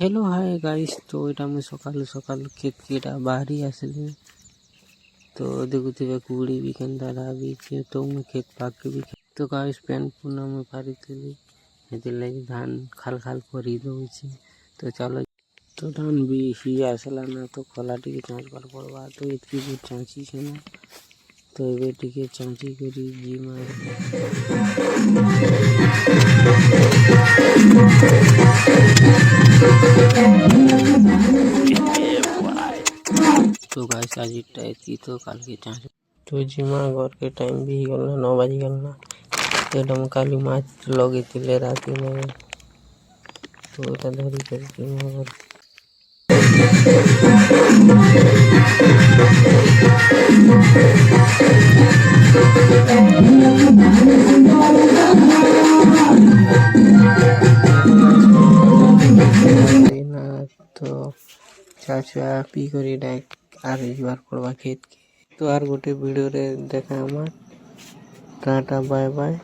Hello hi guys. तो এটা ମୁଁ ସକାଳୁ ସକାଳୁ କ୍ଷେତକେ ଏଟା ବାହାରି ଆସିଲି। ତ ଦେଖୁଥିବେ କୁହୁଡ଼ି ବି କେନ୍ତା ଲାଗିଛି। ତ ମୁଁ କ୍ଷେତ ପାଖକେ ବି ତ ଗାଇସ୍ ପ୍ୟାଣ୍ଟ ପୁନା ମୁଁ ପାରିଥିଲି, ସେଥିର୍ଲାଗି ଧାନ ଖାଲ ଖାଲ କରି ଦଉଛି। ତ ଚାଲ, ତ ଧାନ ବି ହି ଆସିଲା ନା, ତ ଖଲା ଟିକେ ଚାଁଚବାର ପଡ଼ବା। ତ ଏତ୍କି ବି ଚାଁଚିଛେ ନା, ତ ଏବେ ଟିକେ ଚାଁଚି କରି ଯିମା। तो गाइस आज इतना तो काल के चाँच तो जिमा घर के टाइम भी गलना 9 बज गलना। तो एटा काली माछ लगे थिले राती में, तो एटा धरी कर जिमा घर। देना तो चाचा पी करी डायरेक्ट आर बार पड़वा खेत के। तो आर गोटे वीडियो रे देखा हमार टाटा बाय बाय।